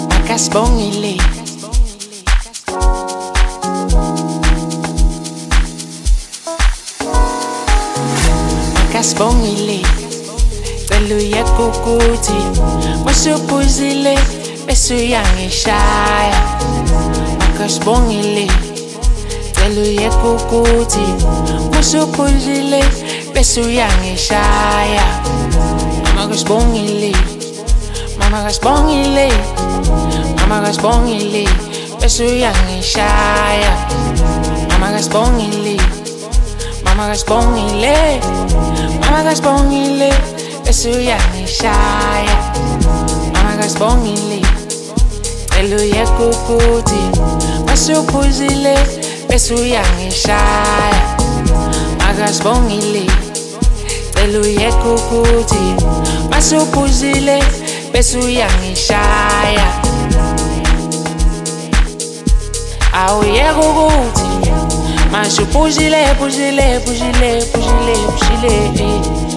Makasibongile. Makasibongile. Cela uyeke ukuthi masuphuzile bese uyangishaya. Makasibongile. Cela uyeke ukuthi masuphuzile bese uyangishaya. Makasibongile. Mama kasibongile. Mama kasibongile bese uyangishaya. Mama kasibongile. Mama kasibongile. Mama kasibongile bese uyangishaya. Mama kasibongile. Cela uyeke ukuthi masuphuzile bese uyangishaya. Mama kasibongile. Cela uyeke ukuthi masuphuzile bese uyangishaya. Awuyeke ukuthi masuphuzile, phuzile, phuzile, phuzile, phuzile.